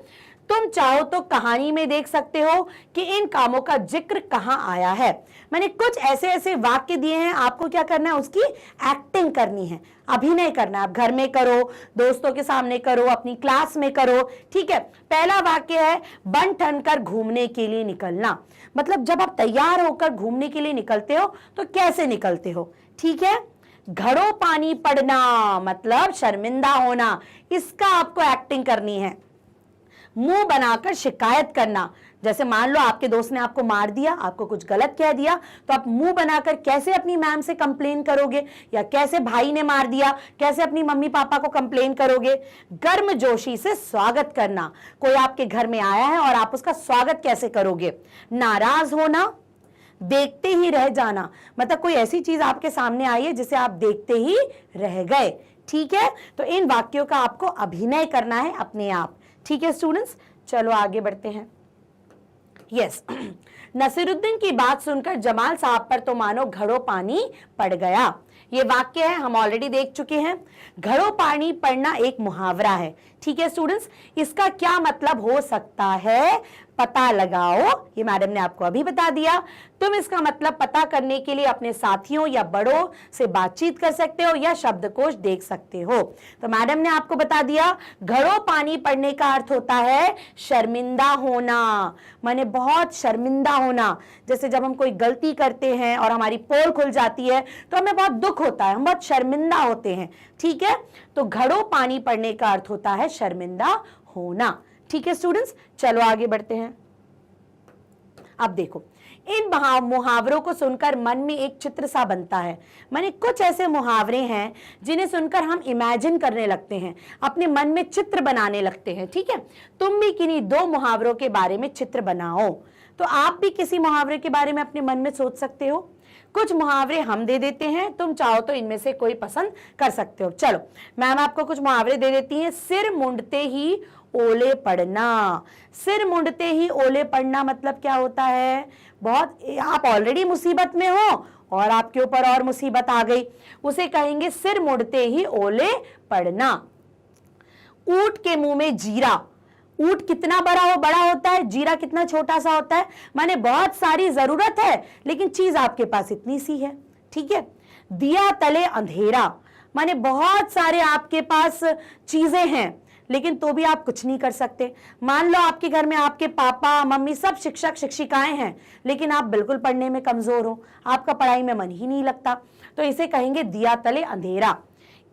Speaker 1: तुम चाहो तो कहानी में देख सकते हो कि इन कामों का जिक्र कहां आया है। मैंने कुछ ऐसे ऐसे वाक्य दिए हैं, आपको क्या करना है, उसकी एक्टिंग करनी है, अभिनय करना है। आप घर में करो, दोस्तों के सामने करो, अपनी क्लास में करो, ठीक है। पहला वाक्य है बन ठन कर घूमने के लिए निकलना। मतलब जब आप तैयार होकर घूमने के लिए निकलते हो तो कैसे निकलते हो, ठीक है। घड़ों पानी पड़ना मतलब शर्मिंदा होना, इसका आपको एक्टिंग करनी है। मुंह बनाकर शिकायत करना, जैसे मान लो आपके दोस्त ने आपको मार दिया, आपको कुछ गलत कह दिया, तो आप मुंह बनाकर कैसे अपनी मैम से कंप्लेन करोगे, या कैसे भाई ने मार दिया, कैसे अपनी मम्मी पापा को कंप्लेन करोगे। गर्मजोशी से स्वागत करना, कोई आपके घर में आया है और आप उसका स्वागत कैसे करोगे। नाराज होना, देखते ही रह जाना, मतलब कोई ऐसी चीज आपके सामने आई है जिसे आप देखते ही रह गए, ठीक है। तो इन वाक्यों का आपको अभिनय करना है अपने आप, ठीक है स्टूडेंट्स। चलो आगे बढ़ते हैं। यस नसीरुद्दीन की बात सुनकर जमाल साहब पर तो मानो घड़ों पानी पड़ गया। ये वाक्य है, हम ऑलरेडी देख चुके हैं। घड़ों पानी पड़ना एक मुहावरा है, ठीक है स्टूडेंट्स। इसका क्या मतलब हो सकता है पता लगाओ, ये मैडम ने आपको अभी बता दिया। तुम इसका मतलब पता करने के लिए अपने साथियों या बड़ों से बातचीत कर सकते हो या शब्दकोश देख सकते हो। तो मैडम ने आपको बता दिया घड़ों पानी पड़ने का अर्थ होता है शर्मिंदा होना, माने बहुत शर्मिंदा होना। जैसे जब हम कोई गलती करते हैं और हमारी पोल खुल जाती है तो हमें बहुत दुख होता है, हम बहुत शर्मिंदा होते हैं, ठीक है। तो घड़ों पानी पड़ने का अर्थ होता है शर्मिंदा होना, ठीक है स्टूडेंट्स। चलो आगे बढ़ते हैं। अब देखो इन मुहावरों को सुनकर मन में एक चित्र सा बनता है। माने कुछ ऐसे मुहावरे हैं जिन्हें सुनकर हम इमेजिन करने लगते हैं, अपने मन में चित्र बनाने लगते हैं, ठीक है। तुम भी किन्हीं दो मुहावरों के बारे में चित्र बनाओ। तो आप भी किसी मुहावरे के बारे में अपने मन में सोच सकते हो। कुछ मुहावरे हम दे देते हैं, तुम चाहो तो इनमें से कोई पसंद कर सकते हो। चलो मैम आपको कुछ मुहावरे दे देती हैं। सिर मुंडते ही ओले पड़ना। सिर मुंडते ही ओले पड़ना मतलब क्या होता है, बहुत आप ऑलरेडी मुसीबत में हो और आपके ऊपर और मुसीबत आ गई, उसे कहेंगे सिर मुंडते ही ओले पड़ना। ऊंट के मुंह में जीरा। ऊंट कितना बड़ा होता है, जीरा कितना छोटा सा होता है। माने बहुत सारी जरूरत है लेकिन चीज आपके पास इतनी सी है, ठीक है। दिया तले अंधेरा, माने बहुत सारे आपके पास चीजें हैं लेकिन तो भी आप कुछ नहीं कर सकते। मान लो आपके घर में आपके पापा मम्मी सब शिक्षक शिक्षिकाएं हैं लेकिन आप बिल्कुल पढ़ने में कमजोर हो, आपका पढ़ाई में मन ही नहीं लगता, तो इसे कहेंगे दिया तले अंधेरा।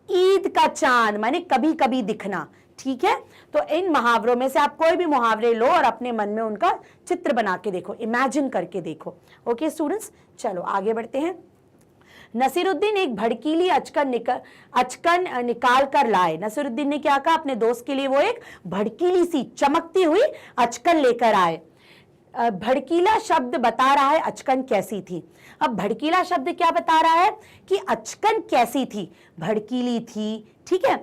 Speaker 1: ईद का चांद माने कभी कभी दिखना, ठीक है। तो इन मुहावरों में से आप कोई भी मुहावरे लो और अपने मन में उनका चित्र बना के देखो, इमेजिन करके देखो। ओके स्टूडेंट्स, चलो आगे बढ़ते हैं। नसीरुद्दीन एक भड़कीली अचकन निकाल कर लाए। नसीरुद्दीन ने क्या कहा, अपने दोस्त के लिए वो एक भड़कीली सी चमकती हुई अचकन लेकर आए। भड़कीला शब्द बता रहा है अचकन कैसी थी। अब भड़कीला शब्द क्या बता रहा है कि अचकन कैसी थी, भड़कीली थी, ठीक है।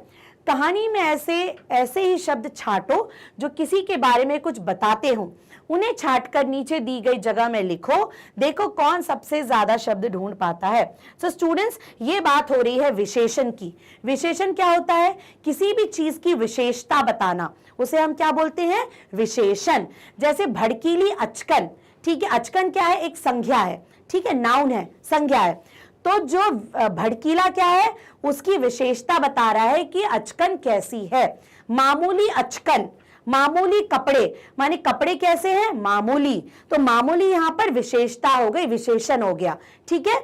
Speaker 1: कहानी में ऐसे ही शब्द छाटो जो किसी के बारे में कुछ बताते हो, उन्हें छाटकर नीचे दी गई जगह में लिखो, देखो कौन सबसे ज्यादा शब्द ढूंढ पाता है। सो स्टूडेंट्स, ये बात हो रही है विशेषण की। विशेषण क्या होता है, किसी भी चीज की विशेषता बताना, उसे हम क्या बोलते हैं, विशेषण। जैसे भड़कीली अचकन, ठीक है, अचकन क्या है, एक संज्ञा है, ठीक है, नाउन है, संज्ञा है। तो जो भड़कीला क्या है, उसकी विशेषता बता रहा है कि अचकन कैसी है। मामूली अचकन, मामूली कपड़े, माने कपड़े कैसे हैं, मामूली। तो मामूली यहां पर विशेषता हो गई, विशेषण हो गया, ठीक है।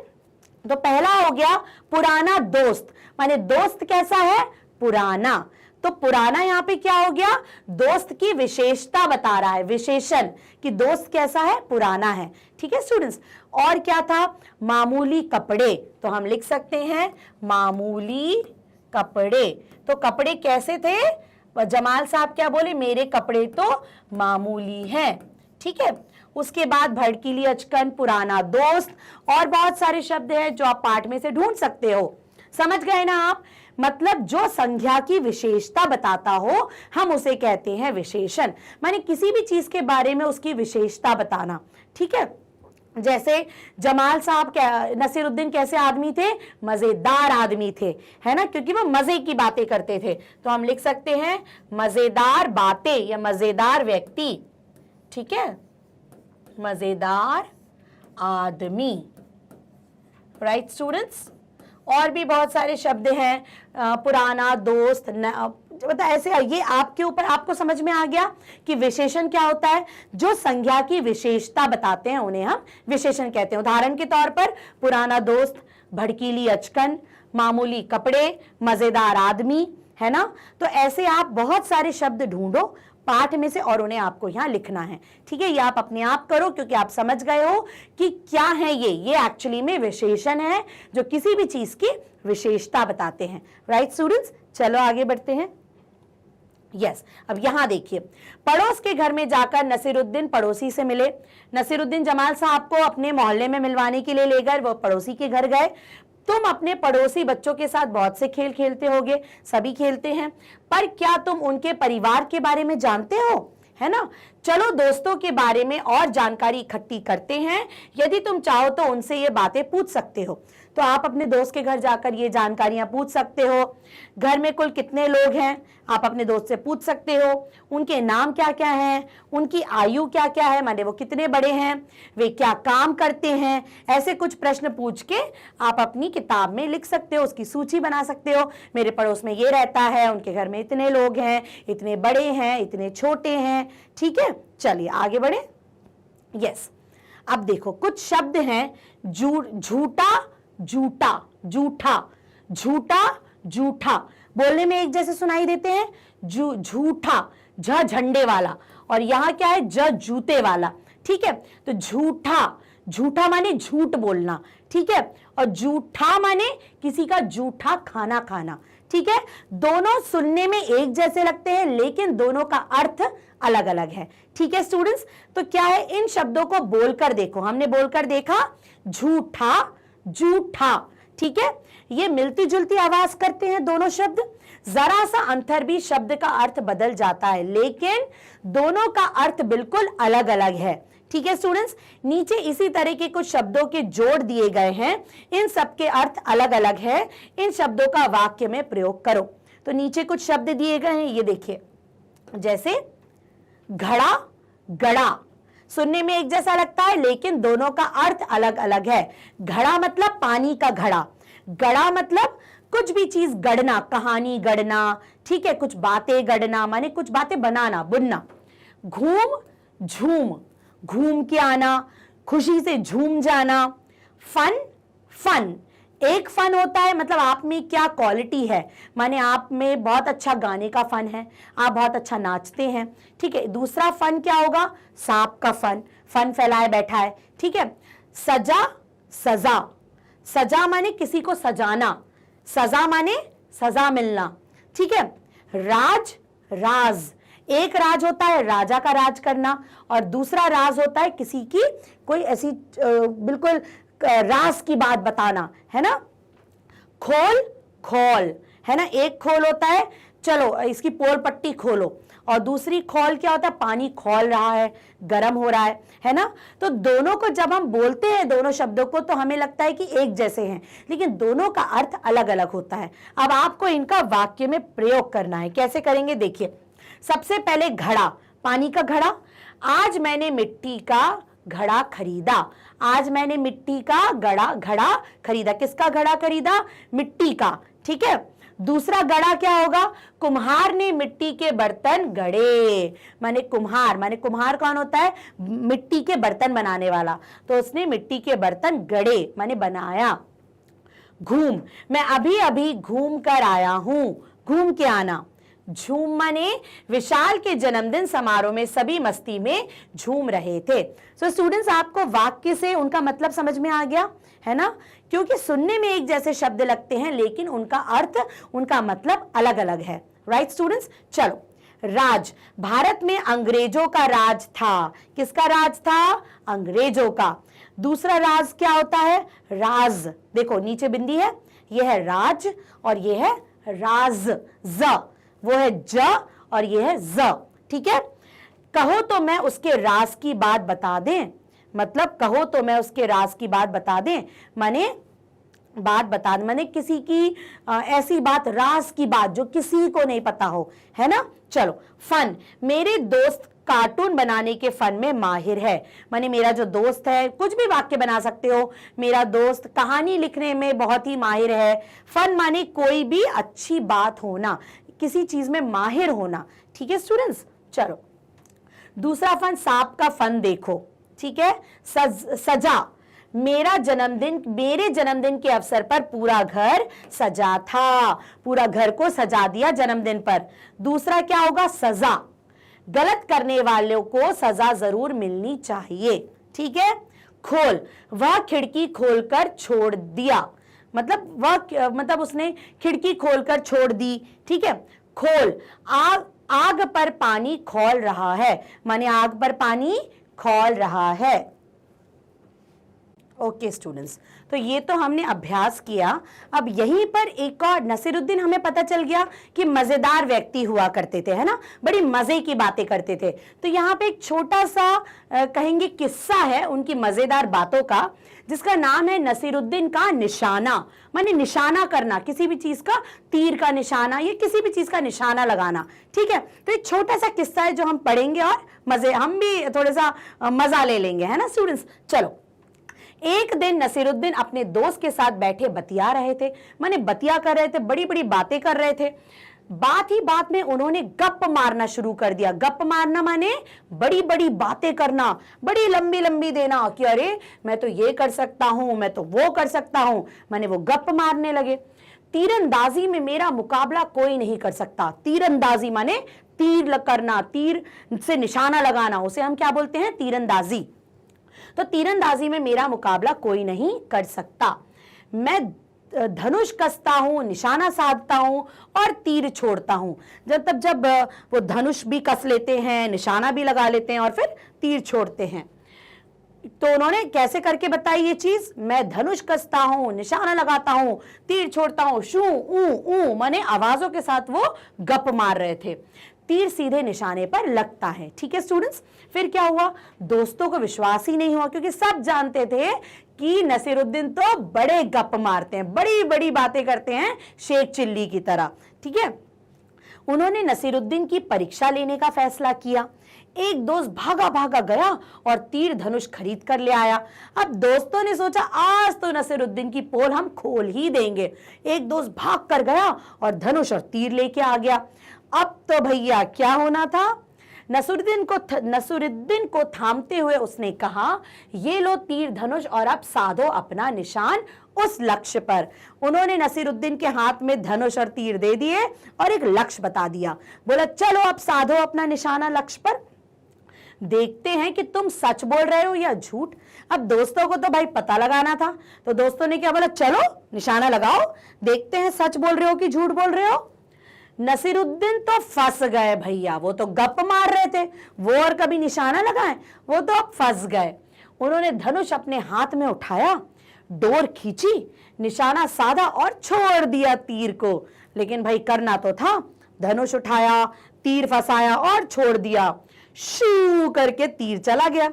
Speaker 1: तो पहला हो गया पुराना दोस्त, माने दोस्त कैसा है, पुराना। तो पुराना यहां पे क्या हो गया, दोस्त की विशेषता बता रहा है, विशेषण, कि दोस्त कैसा है, पुराना है, ठीक है स्टूडेंट्स। और क्या था, मामूली कपड़े, तो हम लिख सकते हैं मामूली कपड़े। तो कपड़े कैसे थे, जमाल साहब क्या बोले, मेरे कपड़े तो मामूली हैं, ठीक है। उसके बाद भड़कीली अचकन, पुराना दोस्त, और बहुत सारे शब्द हैं जो आप पाठ में से ढूंढ सकते हो। समझ गए ना आप? मतलब जो संज्ञा की विशेषता बताता हो हम उसे कहते हैं विशेषण, माने किसी भी चीज के बारे में उसकी विशेषता बताना। ठीक है, जैसे जमाल साहब नसीरुद्दीन कैसे आदमी थे? मजेदार आदमी थे, है ना, क्योंकि वो मजे की बातें करते थे। तो हम लिख सकते हैं मजेदार बातें या मजेदार व्यक्ति। ठीक है, मजेदार आदमी। राइट स्टूडेंट्स, और भी बहुत सारे शब्द हैं, पुराना दोस्त, मतलब ऐसे ये आपके ऊपर, आपको समझ में आ गया कि विशेषण क्या होता है? जो संज्ञा की विशेषता बताते हैं उन्हें हम विशेषण कहते हैं। उदाहरण के तौर पर पुराना दोस्त, भड़कीली अचकन, मामूली कपड़े, मजेदार आदमी, है ना। तो ऐसे आप बहुत सारे शब्द ढूंढो पाठ में से और उन्हें आपको यहाँ लिखना है। ठीक है, ये आप अपने आप करो क्योंकि आप समझ गए हो कि क्या है ये एक्चुअली में विशेषण है जो किसी भी चीज की विशेषता बताते हैं। राइट स्टूडेंट्स, चलो आगे बढ़ते हैं। यस, अब यहां देखिए, पड़ोस के घर में जाकर नसीरुद्दीन पड़ोसी से मिले। नसीरुद्दीन जमाल साहब को अपने मोहल्ले में मिलवाने के लिए लेकर वो पड़ोसी के घर गए। तुम अपने पड़ोसी बच्चों के साथ बहुत से खेल खेलते होगे, सभी खेलते हैं, पर क्या तुम उनके परिवार के बारे में जानते हो? है ना, चलो दोस्तों के बारे में और जानकारी इकट्ठी करते हैं। यदि तुम चाहो तो उनसे ये बातें पूछ सकते हो। तो आप अपने दोस्त के घर जाकर ये जानकारियां पूछ सकते हो। घर में कुल कितने लोग हैं, आप अपने दोस्त से पूछ सकते हो। उनके नाम क्या क्या हैं, उनकी आयु क्या क्या है, माने वो कितने बड़े हैं, वे क्या काम करते हैं। ऐसे कुछ प्रश्न पूछ के आप अपनी किताब में लिख सकते हो, उसकी सूची बना सकते हो। मेरे पड़ोस में ये रहता है, उनके घर में इतने लोग हैं, इतने बड़े हैं, इतने छोटे हैं। ठीक है, चलिए आगे बढ़े। यस, अब देखो कुछ शब्द हैं, झूठा, झूठा, झूठा, झूठा, झूठा, बोलने में एक जैसे सुनाई देते हैं। झूठा, झ झंडे वाला, और यहां क्या है, ज जूते वाला। ठीक है, तो झूठा, झूठा माने झूठ बोलना। ठीक है, और झूठा माने किसी का झूठा खाना खाना। ठीक है, दोनों सुनने में एक जैसे लगते हैं लेकिन दोनों का अर्थ अलग अलग है। ठीक है स्टूडेंट्स, तो क्या है, इन शब्दों को बोलकर देखो। हमने बोलकर देखा, झूठा, झूठा। ठीक है, ये मिलती जुलती आवाज करते हैं दोनों शब्द, जरा सा अंतर भी शब्द का अर्थ बदल जाता है, लेकिन दोनों का अर्थ बिल्कुल अलग अलग है। ठीक है स्टूडेंट्स, नीचे इसी तरह के कुछ शब्दों के जोड़ दिए गए हैं, इन सब के अर्थ अलग अलग है। इन शब्दों का वाक्य में प्रयोग करो। तो नीचे कुछ शब्द दिए गए हैं, ये देखिए, जैसे घड़ा, गड़ा, सुनने में एक जैसा लगता है लेकिन दोनों का अर्थ अलग अलग है। घड़ा मतलब पानी का घड़ा, गड़ा मतलब कुछ भी चीज गढ़ना, कहानी गढ़ना। ठीक है, कुछ बातें गढ़ना माने कुछ बातें बनाना, बुनना। घूम, झूम, घूम के आना, खुशी से झूम जाना। फन, फन, एक फन होता है मतलब आप में क्या क्वालिटी है, माने आप में बहुत अच्छा गाने का फन है, आप बहुत अच्छा नाचते हैं। ठीक है, दूसरा फन क्या होगा, सांप का फन, फन फैलाए बैठा है। ठीक है, सजा, सजा, सजा माने किसी को सजाना, सजा माने सजा मिलना। ठीक है, राज, राज, एक राज होता है राजा का राज करना, और दूसरा राज होता है किसी की कोई ऐसी बिल्कुल राज की बात बताना, है ना। खोल, खोल, है ना, एक खोल होता है, चलो इसकी पोल पट्टी खोलो, और दूसरी खोल क्या होता है, पानी खोल रहा है, गर्म हो रहा है ना। तो दोनों को जब हम बोलते हैं, दोनों शब्दों को, तो हमें लगता है कि एक जैसे हैं, लेकिन दोनों का अर्थ अलग अलग होता है। अब आपको इनका वाक्य में प्रयोग करना है। कैसे करेंगे देखिए, सबसे पहले घड़ा, पानी का घड़ा। आज मैंने मिट्टी का घड़ा खरीदा, आज मैंने मिट्टी का घड़ा खरीदा। किसका घड़ा खरीदा, मिट्टी का। ठीक है, दूसरा घड़ा क्या होगा, कुम्हार ने मिट्टी के बर्तन गढ़े, माने कुम्हार कौन होता है, मिट्टी के बर्तन बनाने वाला, तो उसने मिट्टी के बर्तन गढ़े माने बनाया। घूम, मैं अभी अभी घूम कर आया हूं, घूम के आना। झूम माने विशाल के जन्मदिन समारोह में सभी मस्ती में झूम रहे थे। सो स्टूडेंट्स, आपको वाक्य से उनका मतलब समझ में आ गया है ना, क्योंकि सुनने में एक जैसे शब्द लगते हैं लेकिन उनका अर्थ, उनका मतलब अलग अलग है। राइट स्टूडेंट्स, चलो। राज, भारत में अंग्रेजों का राज था। किसका राज था, अंग्रेजों का। दूसरा राज क्या होता है? राज, देखो नीचे बिंदी है, ये है राज और ये है राज, ज, वो है ज और ये है ज, ठीक है। कहो तो मैं उसके राज की बात बता दें, मतलब कहो तो मैं उसके राज की बात बता दें, माने बात बता दें, माने किसी की ऐसी बात, राज की बात जो किसी को नहीं पता हो, है ना। चलो, फन, मेरे दोस्त कार्टून बनाने के फन में माहिर है, माने मेरा जो दोस्त है, कुछ भी वाक्य बना सकते हो, मेरा दोस्त कहानी लिखने में बहुत ही माहिर है। फन माने कोई भी अच्छी बात होना, किसी चीज में माहिर होना, ठीक है स्टूडेंट्स। चलो, दूसरा फन, सांप का फन देखो, ठीक है। सजा, मेरे जन्मदिन के अवसर पर पूरा घर सजा था, पूरा घर को सजा दिया जन्मदिन पर। दूसरा क्या होगा? सजा, गलत करने वालों को सजा जरूर मिलनी चाहिए, ठीक है। खोल, वह खिड़की खोलकर छोड़ दिया, मतलब उसने खिड़की खोलकर छोड़ दी, ठीक है। खोल, आग पर पानी खौल रहा है, माने आग पर पानी खौल रहा है। ओके स्टूडेंट्स, तो ये तो हमने अभ्यास किया। अब यहीं पर एक और, नसीरुद्दीन हमें पता चल गया कि मजेदार व्यक्ति हुआ करते थे, है ना, बड़ी मजे की बातें करते थे। तो यहाँ पे एक छोटा सा कहेंगे किस्सा है उनकी मजेदार बातों का, जिसका नाम है नसीरुद्दीन का निशाना, माने निशाना करना, किसी भी चीज का तीर का निशाना, ये किसी भी चीज का निशाना लगाना, ठीक है। तो एक छोटा सा किस्सा है जो हम पढ़ेंगे और हम भी थोड़ा सा मजा ले लेंगे, है ना स्टूडेंट्स। चलो, एक दिन नसीरुद्दीन अपने दोस्त के साथ बैठे बतिया रहे थे, माने बतिया कर रहे थे, बड़ी बड़ी बातें कर रहे थे। बात ही बात में उन्होंने गप मारना शुरू कर दिया। गप मारना माने बड़ी बड़ी बातें करना, बड़ी लंबी लंबी देना कि अरे मैं तो ये कर सकता हूं, मैं तो वो कर सकता हूं, माने वो गप मारने लगे। तीरंदाजी में मेरा मुकाबला कोई नहीं कर सकता। तीरंदाजी माने तीर करना, तीर से निशाना लगाना, उसे हम क्या बोलते हैं? तीरंदाजी। तो तीरंदाजी में मेरा मुकाबला कोई नहीं कर सकता। मैं धनुष कसता हूं, निशाना साधता हूं और तीर छोड़ता हूं। जब वो धनुष भी कस लेते हैं, निशाना भी लगा लेते हैं और फिर तीर छोड़ते हैं। तो उन्होंने कैसे करके बताई ये चीज? मैं धनुष कसता हूं, निशाना लगाता हूं, तीर छोड़ता हूं, शू ऊ माने आवाजों के साथ वो गप मार रहे थे। तीर सीधे निशाने पर लगता है, ठीक है स्टूडेंट्स। फिर क्या हुआ? दोस्तों को विश्वास ही नहीं हुआ, क्योंकि सब जानते थे कि नसीरुद्दीन तो बड़े गप मारते हैं, बड़ी बड़ी बातें करते हैं, शेख चिल्ली की तरह, ठीक है। उन्होंने नसीरुद्दीन की परीक्षा लेने का फैसला किया। एक दोस्त भागा भागा गया और तीर धनुष खरीद कर ले आया। अब दोस्तों ने सोचा आज तो नसीरुद्दीन की पोल हम खोल ही देंगे। एक दोस्त भाग कर गया और धनुष और तीर लेके आ गया। अब तो भैया क्या होना था? नसीरुद्दीन को थामते हुए उसने कहा, ये लो तीर धनुष और अब साधो अपना निशान उस लक्ष्य पर। उन्होंने नसीरुद्दीन के हाथ में धनुष और तीर दे दिए और एक लक्ष्य बता दिया। बोला चलो अब साधो अपना निशाना लक्ष्य पर, देखते हैं कि तुम सच बोल रहे हो या झूठ। अब दोस्तों को तो भाई पता लगाना था, तो दोस्तों ने क्या बोला? चलो निशाना लगाओ, देखते हैं सच बोल रहे हो कि झूठ बोल रहे हो। नसीरुद्दीन तो फंस गए भैया, वो तो गप मार रहे थे, वो और कभी निशाना लगाए, वो तो अब फंस गए। उन्होंने धनुष अपने हाथ में उठाया, डोर खींची, निशाना साधा और छोड़ दिया तीर को। लेकिन भाई करना तो था, धनुष उठाया, तीर फंसाया और छोड़ दिया। शू करके तीर चला गया।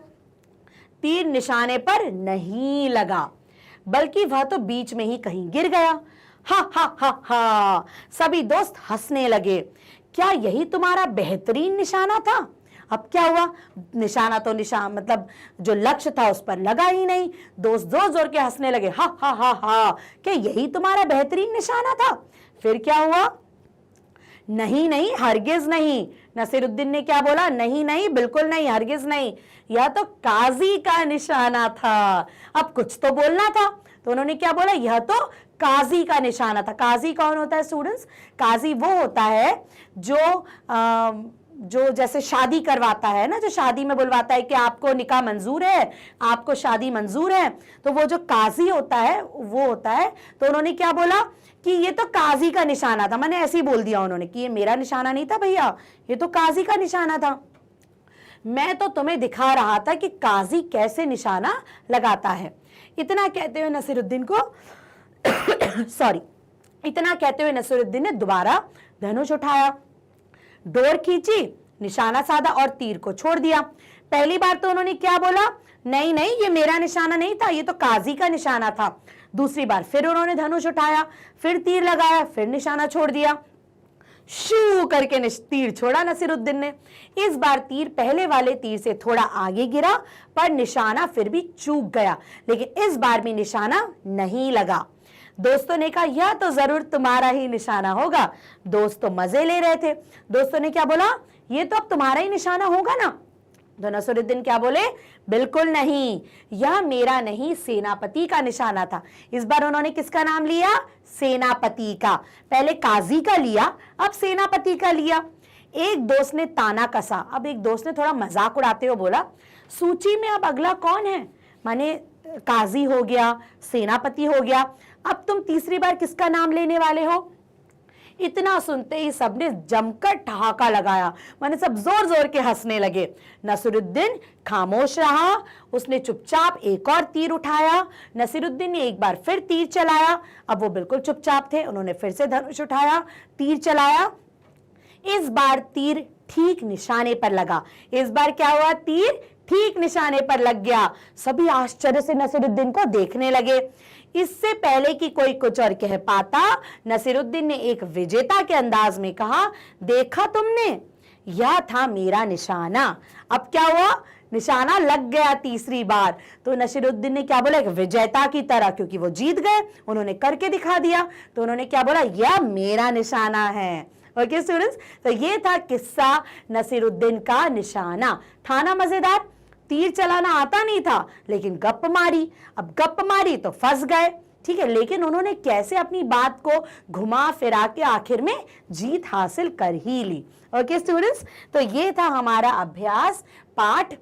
Speaker 1: तीर निशाने पर नहीं लगा, बल्कि वह तो बीच में ही कहीं गिर गया। हा हा हा हा, सभी दोस्त हंसने लगे। क्या यही तुम्हारा बेहतरीन निशाना था? अब क्या हुआ? निशाना तो मतलब जो लक्ष्य था उस पर लगा ही नहीं। दोस्त जोर जोर के हंसने लगे, हा हा हा हा, क्या यही तुम्हारा बेहतरीन निशाना था? फिर क्या हुआ? नहीं नहीं, हरगिज नहीं। नसीरुद्दीन ने क्या बोला? नहीं नहीं, बिल्कुल नहीं, हरगिज नहीं, यह तो काजी का निशाना था। अब कुछ तो बोलना था, तो उन्होंने क्या बोला? यह तो काजी का निशाना था। काजी कौन होता है स्टूडेंट्स? काजी वो होता है जो जैसे शादी करवाता है ना, जो शादी में बुलवाता है कि आपको निकाह मंजूर है, आपको शादी मंजूर है, तो वो जो काजी होता है वो होता है। तो उन्होंने क्या बोला कि ये तो काजी का निशाना था। मैंने ऐसे ही बोल दिया उन्होंने कि ये मेरा निशाना नहीं था भैया, ये तो काजी का निशाना था। मैं तो तुम्हें दिखा रहा था कि काजी कैसे निशाना लगाता है। इतना कहते हुए नसीरुद्दीन को सॉरी इतना कहते हुए नसीरुद्दीन ने दोबारा धनुष उठाया, डोर खींची, निशाना साधा और तीर को छोड़ दिया। पहली बार तो उन्होंने क्या बोला, नहीं नहीं ये मेरा निशाना नहीं था, ये तो काजी का निशाना था। दूसरी बार फिर उन्होंने धनुष उठाया, फिर तीर लगाया, फिर निशाना छोड़ दिया। शू करके तीर छोड़ा नसीरुद्दीन ने। इस बार तीर पहले वाले तीर से थोड़ा आगे गिरा, पर निशाना फिर भी चूक गया, लेकिन इस बार भी निशाना नहीं लगा। दोस्तों ने कहा यह तो जरूर तुम्हारा ही निशाना होगा। दोस्त तो मजे ले रहे थे। दोस्तों ने क्या बोला, ये तो अब तुम्हारा ही निशाना होगा ना। तो नसीरुद्दीन क्या बोले, बिल्कुल नहीं, यह मेरा नहीं सेनापति का निशाना था। इस बार उन्होंने किसका नाम लिया, सेनापति का। पहले काजी का लिया, अब सेनापति का लिया। एक दोस्त ने ताना कसा। अब एक दोस्त ने थोड़ा मजाक उड़ाते हुए बोला, सूची में अब अगला कौन है, माने काजी हो गया, सेनापति हो गया, अब तुम तीसरी बार किसका नाम लेने वाले हो। इतना सुनते ही सबने जमकर ठहाका लगाया, माने सब जोर जोर के हंसने लगे। नसीरुद्दीन खामोश रहा, उसने चुपचाप एक और तीर उठाया। नसीरुद्दीन ने एक बार फिर तीर चलाया, अब वो बिल्कुल चुपचाप थे। उन्होंने फिर से धनुष उठाया, तीर चलाया। इस बार तीर ठीक निशाने पर लगा। इस बार क्या हुआ, तीर ठीक निशाने पर लग गया। सभी आश्चर्य से नसीरुद्दीन को देखने लगे। इससे पहले कि कोई कुछ और कह पाता, नसीरुद्दीन ने एक विजेता के अंदाज में कहा, देखा तुमने, यह था मेरा निशाना। अब क्या हुआ, निशाना लग गया तीसरी बार। तो नसीरुद्दीन ने क्या बोला, एक विजेता की तरह, क्योंकि वो जीत गए, उन्होंने करके दिखा दिया। तो उन्होंने क्या बोला, यह मेरा निशाना है। ओके स्टूडेंट्स, तो ये था किस्सा नसीरुद्दीन का निशाना। था ना मजेदार। तीर चलाना आता नहीं था, लेकिन गप मारी। अब गप मारी तो फंस गए, ठीक है, लेकिन उन्होंने कैसे अपनी बात को घुमा फिरा के आखिर में जीत हासिल कर ही ली। ओके स्टूडेंट्स, तो ये था हमारा अभ्यास पाठ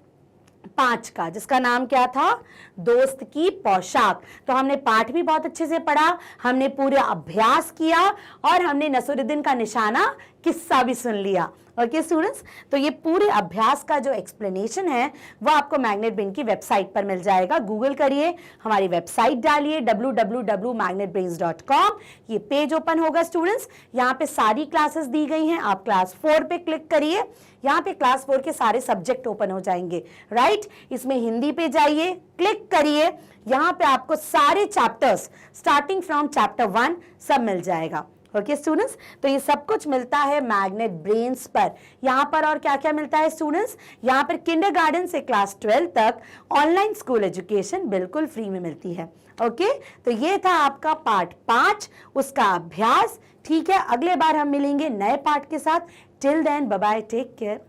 Speaker 1: 5 का, जिसका नाम क्या था, दोस्त की पोशाक। तो हमने पाठ भी बहुत अच्छे से पढ़ा, हमने पूरा अभ्यास किया और हमने नसीरुद्दीन का निशाना किस्सा भी सुन लिया। ओके स्टूडेंट्स, तो ये पूरे अभ्यास का जो एक्सप्लेनेशन है वो आपको मैग्नेट ब्रेन की वेबसाइट पर मिल जाएगा। गूगल करिए, हमारी वेबसाइट डालिए www.magnetbrains.com। ये पेज ओपन होगा स्टूडेंट्स, यहाँ पे सारी क्लासेस दी गई हैं। आप क्लास 4 पे क्लिक करिए, यहाँ पे क्लास 4 के सारे सब्जेक्ट ओपन हो जाएंगे। राइट, इसमें हिंदी पे जाइए, क्लिक करिए, यहाँ पे आपको सारे चैप्टर्स स्टार्टिंग फ्रॉम चैप्टर 1 सब मिल जाएगा। ओके स्टूडेंट्स, तो ये सब कुछ मिलता है मैग्नेट ब्रेन्स पर। यहाँ पर और क्या क्या मिलता है स्टूडेंट्स, यहाँ पर किंडरगार्टन से क्लास 12 तक ऑनलाइन स्कूल एजुकेशन बिल्कुल फ्री में मिलती है। ओके, तो ये था आपका पार्ट 5, उसका अभ्यास। ठीक है, अगले बार हम मिलेंगे नए पार्ट के साथ। Till then bye bye, take care.